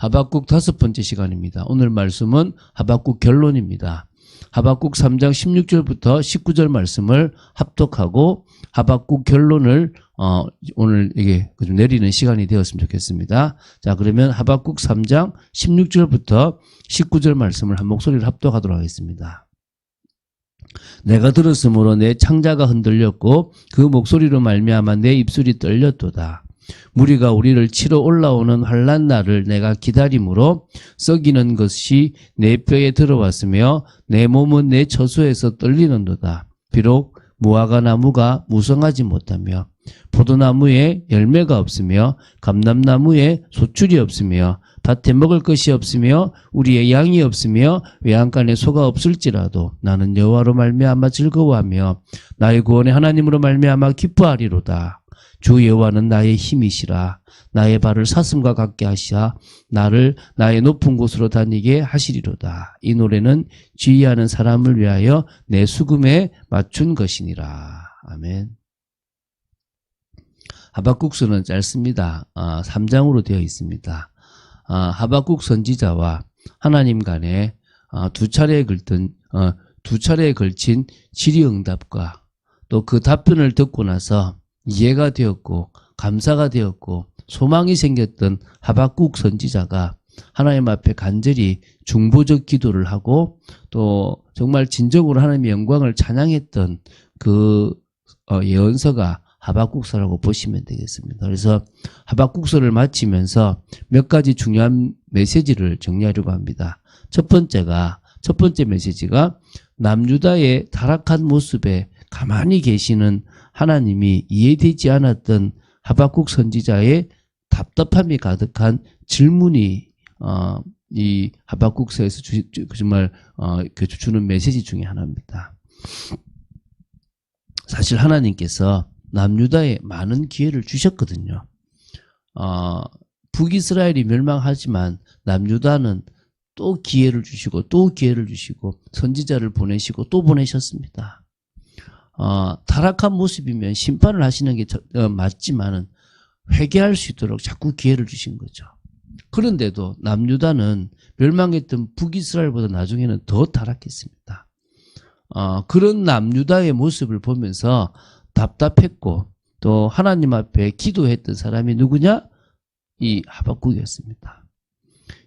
하박국 5번째 시간입니다. 오늘 말씀은 하박국 결론입니다. 하박국 3장 16절부터 19절 말씀을 합독하고 하박국 결론을 오늘 이게 좀 내리는 시간이 되었으면 좋겠습니다. 자, 그러면 하박국 3장 16절부터 19절 말씀을 한 목소리를 합독하도록 하겠습니다. 내가 들었으므로 내 창자가 흔들렸고 그 목소리로 말미암아 내 입술이 떨렸도다. 무리가 우리를 치러 올라오는 환난 날을 내가 기다림으로 썩이는 것이 내 뼈에 들어왔으며 내 몸은 내 처소에서 떨리는도다. 비록 무화과 나무가 무성하지 못하며 포도나무에 열매가 없으며 감람나무에 소출이 없으며 밭에 먹을 것이 없으며 우리의 양이 없으며 외양간에 소가 없을지라도 나는 여호와로 말미암아 즐거워하며 나의 구원의 하나님으로 말미암아 기뻐하리로다. 주 여호와는 나의 힘이시라. 나의 발을 사슴과 같게 하시사 나를 나의 높은 곳으로 다니게 하시리로다. 이 노래는 지휘하는 사람을 위하여 내 수금에 맞춘 것이니라. 아멘. 하박국서는 짧습니다. 3장으로 되어 있습니다. 하박국 선지자와 하나님 간에 두 차례에 걸친 질의응답과 또 그 답변을 듣고 나서 이해가 되었고 감사가 되었고 소망이 생겼던 하박국 선지자가 하나님 앞에 간절히 중보적 기도를 하고 또 정말 진정으로 하나님의 영광을 찬양했던 그 예언서가 하박국서라고 보시면 되겠습니다. 그래서 하박국서를 마치면서 몇 가지 중요한 메시지를 정리하려고 합니다. 첫 번째 메시지가 남유다의 타락한 모습에 가만히 계시는 하나님이 이해되지 않았던 하박국 선지자의 답답함이 가득한 질문이 이 하박국서에서 정말 주는 메시지 중에 하나입니다. 사실 하나님께서 남유다에 많은 기회를 주셨거든요. 북이스라엘이 멸망하지만 남유다는 또 기회를 주시고 또 기회를 주시고 선지자를 보내시고 또 보내셨습니다. 타락한 모습이면 심판을 하시는 게 맞지만은 회개할 수 있도록 자꾸 기회를 주신 거죠. 그런데도 남유다는 멸망했던 북이스라엘보다 나중에는 더 타락했습니다. 그런 남유다의 모습을 보면서 답답했고 또 하나님 앞에 기도했던 사람이 누구냐? 이 하박국이었습니다.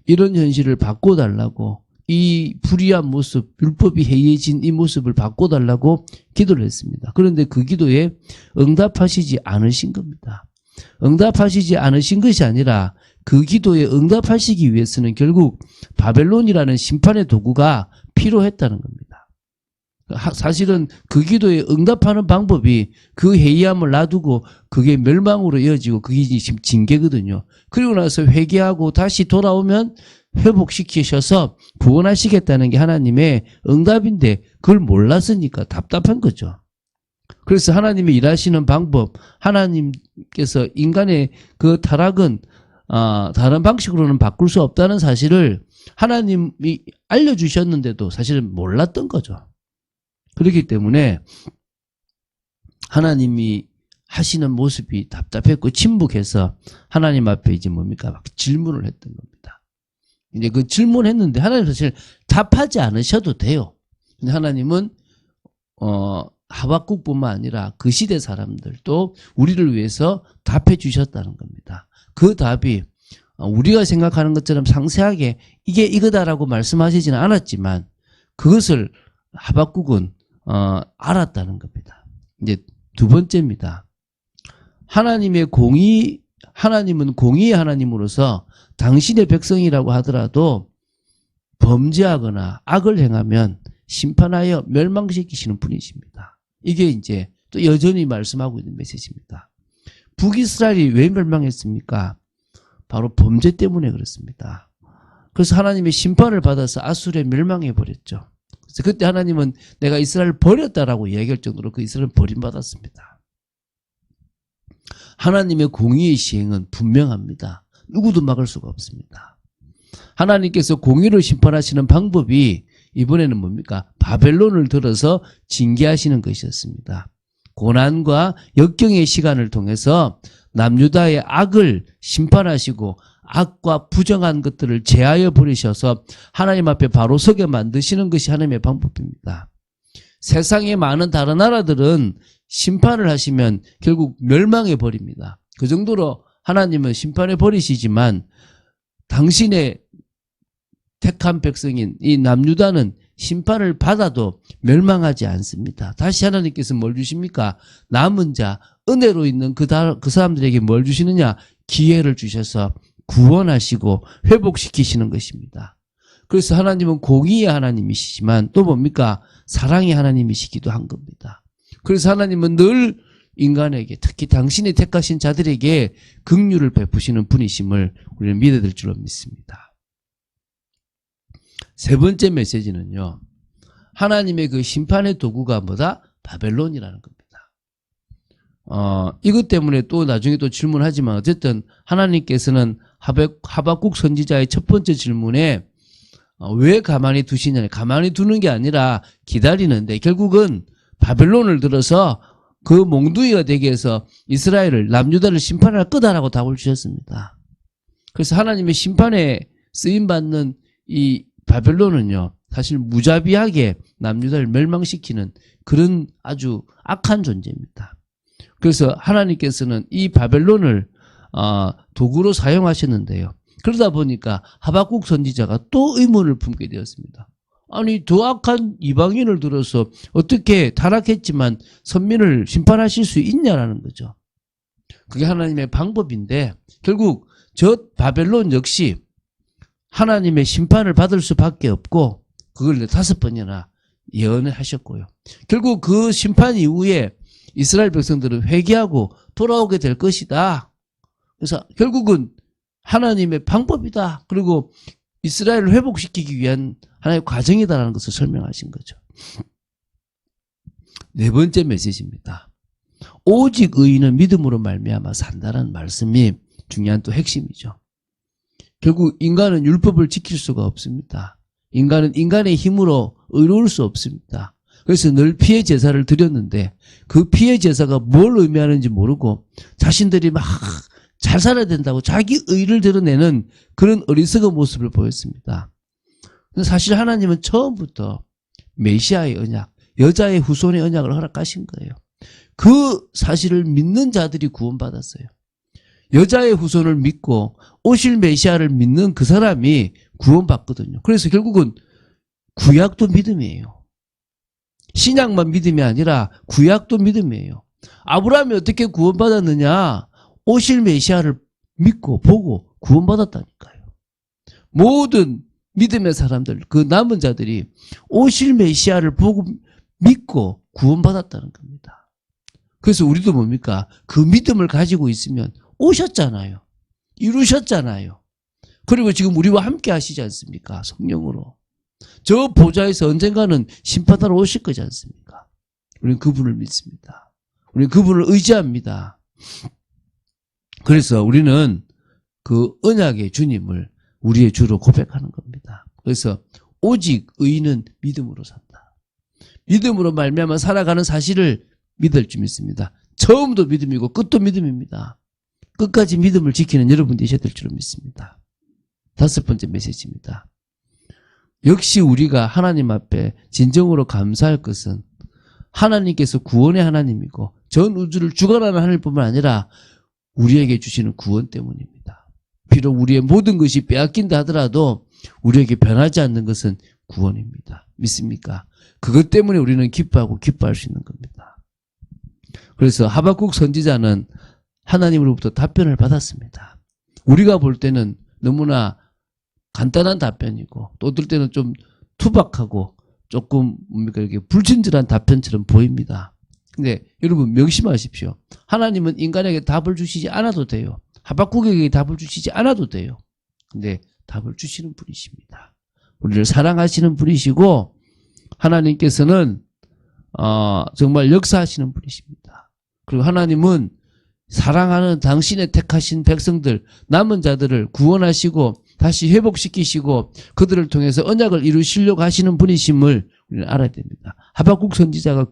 이런 현실을 바꿔달라고 이 불의한 모습, 율법이 해이해진 이 모습을 바꿔달라고 기도를 했습니다. 그런데 그 기도에 응답하시지 않으신 겁니다. 응답하시지 않으신 것이 아니라 그 기도에 응답하시기 위해서는 결국 바벨론이라는 심판의 도구가 필요했다는 겁니다. 사실은 그 기도에 응답하는 방법이 그 해이함을 놔두고 그게 멸망으로 이어지고 그게 지금 징계거든요. 그리고 나서 회개하고 다시 돌아오면 회복시키셔서 구원하시겠다는 게 하나님의 응답인데 그걸 몰랐으니까 답답한 거죠. 그래서 하나님이 일하시는 방법, 하나님께서 인간의 그 타락은 다른 방식으로는 바꿀 수 없다는 사실을 하나님이 알려주셨는데도 사실은 몰랐던 거죠. 그렇기 때문에 하나님이 하시는 모습이 답답했고 침묵해서 하나님 앞에 이제 뭡니까? 막 질문을 했던 겁니다. 이제 그 질문했는데 하나님 사실 답하지 않으셔도 돼요. 근데 하나님은 하박국뿐만 아니라 그 시대 사람들도 우리를 위해서 답해 주셨다는 겁니다. 그 답이 우리가 생각하는 것처럼 상세하게 이게 이거다라고 말씀하시지는 않았지만 그것을 하박국은 알았다는 겁니다. 이제 두 번째입니다. 하나님은 공의의 하나님으로서 당신의 백성이라고 하더라도 범죄하거나 악을 행하면 심판하여 멸망시키시는 분이십니다. 이게 이제 또 여전히 말씀하고 있는 메시지입니다. 북이스라엘이 왜 멸망했습니까? 바로 범죄 때문에 그렇습니다. 그래서 하나님의 심판을 받아서 아수르에 멸망해버렸죠. 그래서 그때 하나님은 내가 이스라엘을 버렸다라고 얘기할 정도로 그 이스라엘은 버림받았습니다. 하나님의 공의의 시행은 분명합니다. 누구도 막을 수가 없습니다. 하나님께서 공의를 심판하시는 방법이 이번에는 뭡니까? 바벨론을 들어서 징계하시는 것이었습니다. 고난과 역경의 시간을 통해서 남유다의 악을 심판하시고 악과 부정한 것들을 제하여 버리셔서 하나님 앞에 바로 서게 만드시는 것이 하나님의 방법입니다. 세상의 많은 다른 나라들은 심판을 하시면 결국 멸망해 버립니다. 그 정도로 하나님은 심판해 버리시지만 당신의 택한 백성인 이 남유다는 심판을 받아도 멸망하지 않습니다. 다시 하나님께서 뭘 주십니까? 남은 자, 은혜로 있는 그 사람들에게 뭘 주시느냐? 기회를 주셔서 구원하시고 회복시키시는 것입니다. 그래서 하나님은 공의의 하나님이시지만 또 뭡니까? 사랑의 하나님이시기도 한 겁니다. 그래서 하나님은 늘 인간에게, 특히 당신이 택하신 자들에게 긍휼을 베푸시는 분이심을 우리는 믿어야 될 줄로 믿습니다. 세 번째 메시지는요, 하나님의 그 심판의 도구가 뭐다? 바벨론이라는 겁니다. 이것 때문에 또 나중에 또 질문하지만 어쨌든 하나님께서는 하박국 선지자의 첫 번째 질문에 왜 가만히 두시냐, 가만히 두는 게 아니라 기다리는데 결국은 바벨론을 들어서 그 몽둥이가 되게 해서 이스라엘을, 남유다를 심판할 거다라고 답을 주셨습니다. 그래서 하나님의 심판에 쓰임받는 이 바벨론은요, 사실 무자비하게 남유다를 멸망시키는 그런 아주 악한 존재입니다. 그래서 하나님께서는 이 바벨론을 도구로 사용하셨는데요. 그러다 보니까 하박국 선지자가 또 의문을 품게 되었습니다. 아니, 더 악한 이방인을 들어서 어떻게 타락했지만 선민을 심판하실 수 있냐라는 거죠. 그게 하나님의 방법인데 결국 저 바벨론 역시 하나님의 심판을 받을 수밖에 없고 그걸 5번이나 예언을 하셨고요. 결국 그 심판 이후에 이스라엘 백성들은 회개하고 돌아오게 될 것이다. 그래서 결국은 하나님의 방법이다. 그리고 이스라엘을 회복시키기 위한 하나의 과정이다라는 것을 설명하신 거죠. 네 번째 메시지입니다. 오직 의인은 믿음으로 말미암아 산다라는 말씀이 중요한 또 핵심이죠. 결국 인간은 율법을 지킬 수가 없습니다. 인간은 인간의 힘으로 의로울 수 없습니다. 그래서 늘 피해 제사를 드렸는데 그 피해 제사가 뭘 의미하는지 모르고 자신들이 막 잘 살아야 된다고 자기 의를 드러내는 그런 어리석은 모습을 보였습니다. 사실 하나님은 처음부터 메시아의 언약, 여자의 후손의 언약을 허락하신 거예요. 그 사실을 믿는 자들이 구원받았어요. 여자의 후손을 믿고 오실 메시아를 믿는 그 사람이 구원받거든요. 그래서 결국은 구약도 믿음이에요. 신약만 믿음이 아니라 구약도 믿음이에요. 아브라함이 어떻게 구원받았느냐? 오실 메시아를 믿고 보고 구원받았다니까요. 모든 믿음의 사람들, 그 남은 자들이 오실 메시아를 보고 믿고 구원받았다는 겁니다. 그래서 우리도 뭡니까? 그 믿음을 가지고 있으면 오셨잖아요. 이루셨잖아요. 그리고 지금 우리와 함께 하시지 않습니까? 성령으로. 저 보좌에서 언젠가는 심판하러 오실 거지 않습니까? 우리는 그분을 믿습니다. 우리는 그분을 의지합니다. 그래서 우리는 그 언약의 주님을 우리의 주로 고백하는 겁니다. 그래서 오직 의인은 믿음으로 산다. 믿음으로 말미암아 살아가는 사실을 믿을 줄 믿습니다. 처음도 믿음이고 끝도 믿음입니다. 끝까지 믿음을 지키는 여러분 되셔야 될 줄 믿습니다. 5번째 메시지입니다. 역시 우리가 하나님 앞에 진정으로 감사할 것은 하나님께서 구원의 하나님이고 전 우주를 주관하는 하나님뿐만 아니라 우리에게 주시는 구원 때문입니다. 비록 우리의 모든 것이 빼앗긴다 하더라도 우리에게 변하지 않는 것은 구원입니다. 믿습니까? 그것 때문에 우리는 기뻐하고 기뻐할 수 있는 겁니다. 그래서 하박국 선지자는 하나님으로부터 답변을 받았습니다. 우리가 볼 때는 너무나 간단한 답변이고 또 어떨 때는 좀 투박하고 조금 뭡니까 이렇게 불친절한 답변처럼 보입니다. 근데 여러분 명심하십시오. 하나님은 인간에게 답을 주시지 않아도 돼요. 하박국에게 답을 주시지 않아도 돼요. 근데 답을 주시는 분이십니다. 우리를 사랑하시는 분이시고 하나님께서는 정말 역사하시는 분이십니다. 그리고 하나님은 사랑하는 당신의 택하신 백성들, 남은 자들을 구원하시고 다시 회복시키시고 그들을 통해서 언약을 이루시려고 하시는 분이심을 우리는 알아야 됩니다. 하박국 선지자가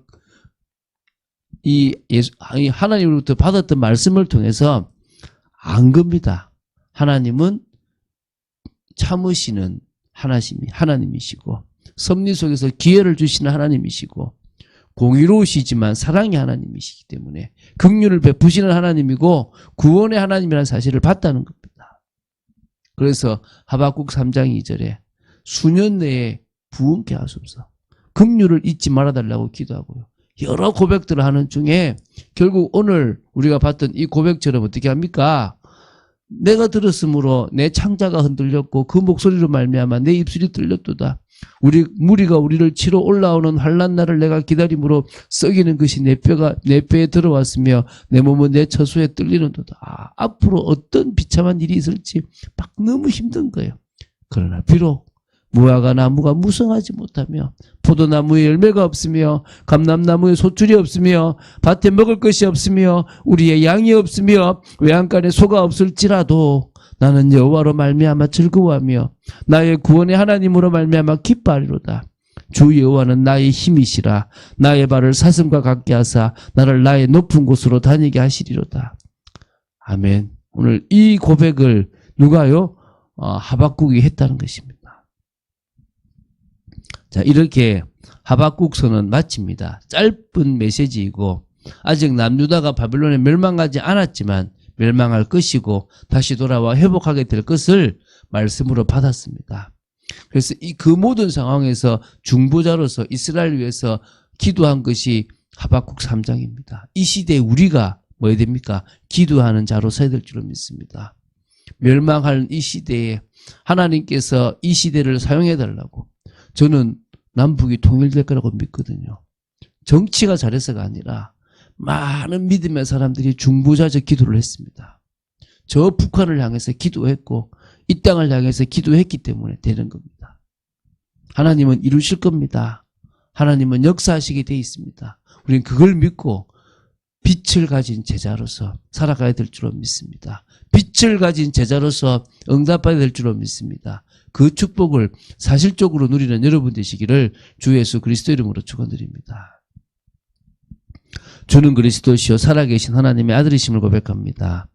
이 하나님으로부터 받았던 말씀을 통해서 안 겁니다. 하나님은 참으시는 하나님이시고 섭리 속에서 기회를 주시는 하나님이시고 공의로우시지만 사랑의 하나님이시기 때문에 긍휼을 베푸시는 하나님이고 구원의 하나님이라는 사실을 봤다는 겁니다. 그래서 하박국 3장 2절에 수년 내에 부흥케 하소서. 긍휼을 잊지 말아달라고 기도하고요. 여러 고백들을 하는 중에 결국 오늘 우리가 봤던 이 고백처럼 어떻게 합니까? 내가 들었으므로 내 창자가 흔들렸고 그 목소리로 말미암아 내 입술이 들렸도다. 무리가 우리를 치러 올라오는 환난 날을 내가 기다림으로 썩이는 것이 내 뼈에 들어왔으며 내 몸은 내 처소에 뚫리는도다. 앞으로 어떤 비참한 일이 있을지 막 너무 힘든 거예요. 그러나 비록 무화과 나무가 무성하지 못하며 포도나무에 열매가 없으며 감람나무에 소출이 없으며 밭에 먹을 것이 없으며 우리의 양이 없으며 외양간에 소가 없을지라도 나는 여호와로 말미암아 즐거워하며 나의 구원의 하나님으로 말미암아 기뻐하리로다. 주 여호와는 나의 힘이시라. 나의 발을 사슴과 같게 하사 나를 나의 높은 곳으로 다니게 하시리로다. 아멘. 오늘 이 고백을 누가요? 하박국이 했다는 것입니다. 자, 이렇게 하박국서는 마칩니다. 짧은 메시지이고 아직 남유다가 바벨론에 멸망하지 않았지만 멸망할 것이고 다시 돌아와 회복하게 될 것을 말씀으로 받았습니다. 그래서 그 모든 상황에서 중보자로서 이스라엘을 위해서 기도한 것이 하박국 3장입니다. 이 시대에 우리가 뭐 해야 됩니까? 기도하는 자로 서야 될 줄로 믿습니다. 멸망할 이 시대에 하나님께서 이 시대를 사용해 달라고 저는 남북이 통일될 거라고 믿거든요. 정치가 잘해서가 아니라 많은 믿음의 사람들이 중보자적 기도를 했습니다. 저 북한을 향해서 기도했고 이 땅을 향해서 기도했기 때문에 되는 겁니다. 하나님은 이루실 겁니다. 하나님은 역사하시게 돼 있습니다. 우리는 그걸 믿고 빛을 가진 제자로서 살아가야 될 줄로 믿습니다. 빛을 가진 제자로서 응답해야 될 줄로 믿습니다. 그 축복을 사실적으로 누리는 여러분 되시기를 주 예수 그리스도 이름으로 축원드립니다. 주는 그리스도시요 살아계신 하나님의 아들이심을 고백합니다.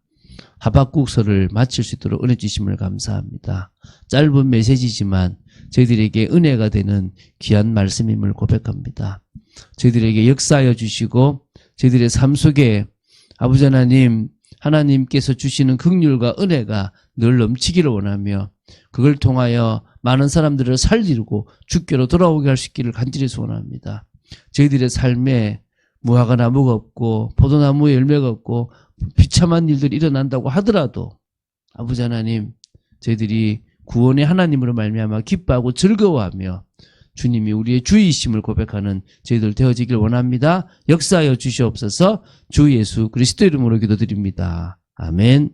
하박국서를 마칠 수 있도록 은혜 주심을 감사합니다. 짧은 메시지지만 저희들에게 은혜가 되는 귀한 말씀임을 고백합니다. 저희들에게 역사하여 주시고 저희들의 삶 속에 아버지 하나님, 하나님께서 주시는 긍휼과 은혜가 늘 넘치기를 원하며 그걸 통하여 많은 사람들을 살리고 주께로 돌아오게 할 수 있기를 간절히 소원합니다. 저희들의 삶에 무화과 나무가 없고 포도나무에 열매가 없고 비참한 일들이 일어난다고 하더라도 아버지 하나님, 저희들이 구원의 하나님으로 말미암아 기뻐하고 즐거워하며 주님이 우리의 주이심을 고백하는 저희들 되어지길 원합니다. 역사하여 주시옵소서. 주 예수 그리스도 이름으로 기도드립니다. 아멘.